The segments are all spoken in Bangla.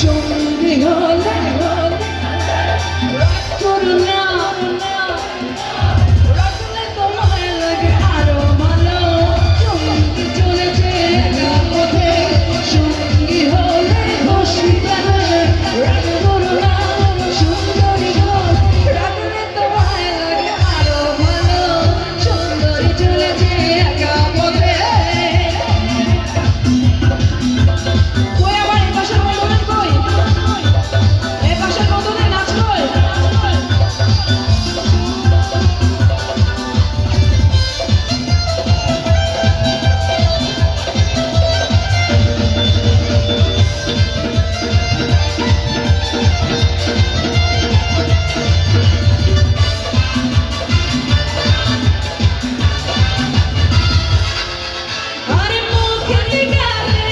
সঙ্গী হলে রাগ করো না, রাখলে তোমায় লাগে আরো ভালো। সঙ্গী চলেছে একা পথে, সঙ্গী হলে খুশি জানে। রাগ করো না সুন্দরী গো, রাখলে তোমায় লাগে আরো ভালো। সুন্দরী চলেছে একা পথে। কই আমার এই পাশের বন্ধুদের কই? এই পাশের বন্ধুদের নাচ কই? আরে মুখে গালে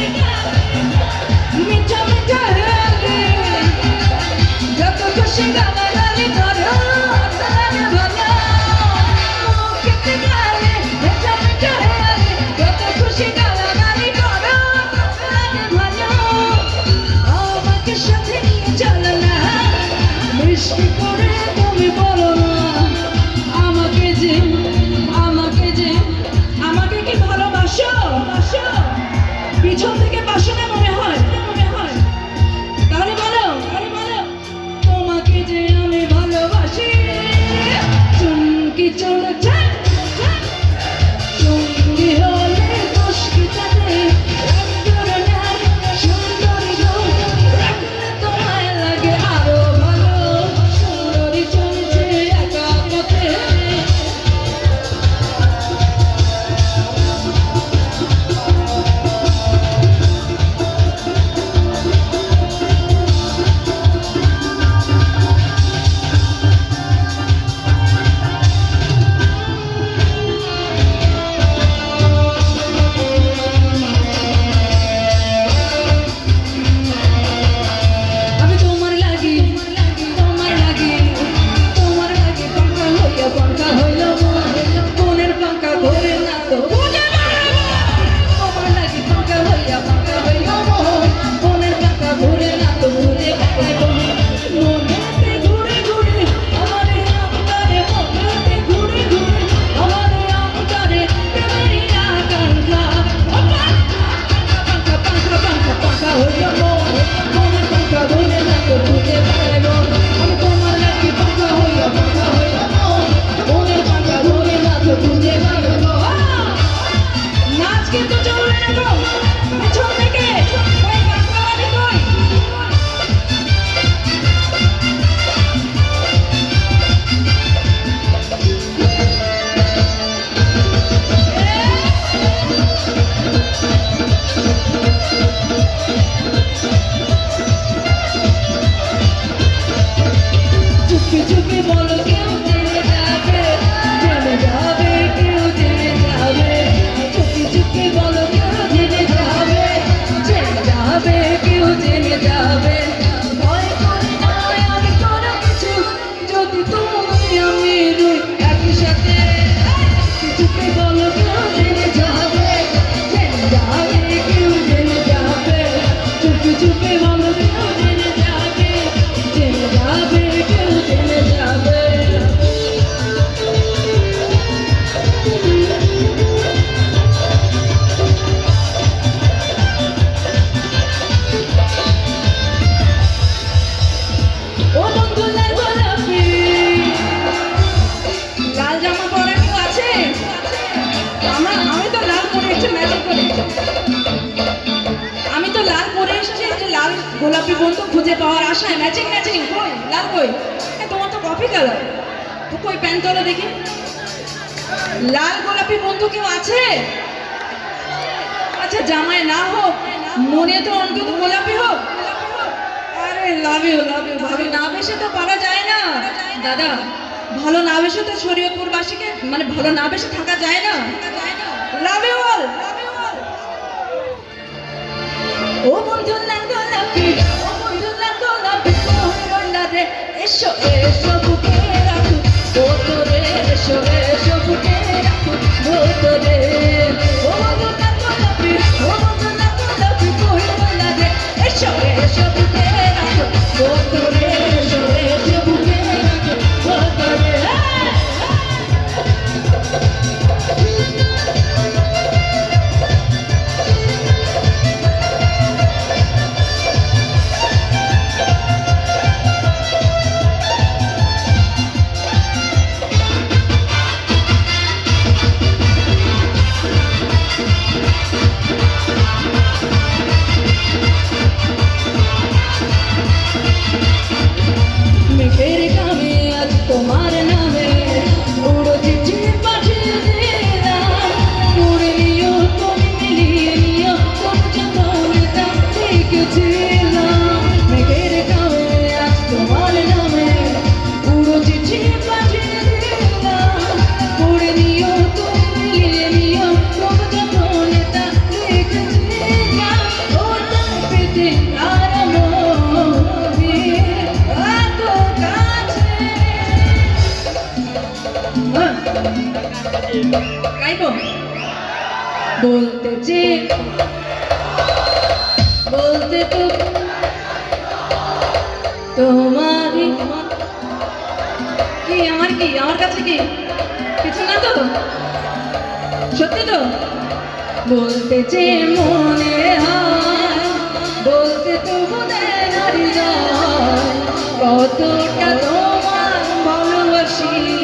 মিঠা মিঠা গালে, যত খুশি গালাগালি করো তাহলে ভালো। মুখে গালে মিঠা মিঠা গালে, যত খুশি গালাগালি করো তাহলে ভালো। আমাকে সাথে নিয়ে চলো না, মিষ্টি করে তুমি বলো না আমাকে যে, আমাকে যে, আমাকে কি ভালোবাসো? পিছন থেকে বাসো না মনে হয়, তাহলে বলো, তোমাকে যে আমি ভালোবাসি। চুমকি চলেছে সঙ্গী হলে খুশকি জানে। রাগ করো না সুন্দরী গো, রাখলে তোমায় লাগে আরো ভালো। সুন্দরী চলেছে একা পথে। আমি তোমার লাগি, তোমার লাগি, তোমার লাগি পাঙ্কা হইল মনের পাঙ্কা ঘোরে না তো বুঝে মারবো। তোমার লাগি পাঙ্কা হইল মনের পাঙ্কা ঘোরে না তো বুঝে মারবো। মনেতে ঘুরে ঘুরে আমারে আমদারে, মনেতে ঘুরে ঘুরে আমারে আমদারে, প্রেমেরই আকাঙ্ক্ষা। পাঙ্কা হইল মনের পাঙ্কা ঘোরে না তো বুঝে মারবো। আমি তোমার লাগি পাঙ্কা হইল মনের পাঙ্কা ঘোরে না তো বুঝে মারবো। নাচ কিন্তু চলবে না গো, পেছন থেকে ওই পাঙ্কাওয়ালি কই? চুপি চুপি বলো কেউ জেনে যাবে, কেউ জেনে যাবে। চুপি চুপি বলো কেউ জেনে যাবে, কেউ জেনে যাবে। ভয় করি না আমি কোনো কিছু, যদি তুমি আমি রই একই সাথে। চুপি চুপি বলো কেউ জেনে যাবে, কেউ জেনে যাবে। চুপি চুপি বলো কেউ জেনে যাবে, কেউ জেনে যাবে। ও বন্ধু লাল গোলাপি, লাল জামা পরা কেউ আছে? আমি তো লাল পরে এসেছি ম্যাচিং করে। আমি তো লাল পরে এসেছি, যে লাল গোলাপি বন্ধু খুঁজে পাওয়ার আশায় ম্যাচিং। কই লাল কই? তোমার তো কফি কালার, তো কই প্যান্ট তোলো দেখি। লাল গোলাপি বন্ধু কেউ আছে? আচ্ছা জামায় না হোক, মনে তো অন্তত গোলাপি হোক। আরে লাভ ইউ ভাবি, না বেশে তো পারা যায় না দাদা। ভালো না বেশে তো শরীয়তপুরবাসীকে, মানে ভালো না বেশে থাকা যায় না। Love you all. ও বন্ধু লাল গোলাপি, রে এসো এসো বুকে রাখো তোরে, এসো বুকে রাখো তোরে। ও বন্ধু লাল গোলাপি, কই বলা রে এসো বুকে যে কারো মনে এত কাছে গাইবো বলতে তো তোমারই কি আমার কাছে কি কিছু না তো সত্যি তো বলতে যে মনে হয় বলতে তো মনে হারি যায় কতটা তোমার ভালোবাসি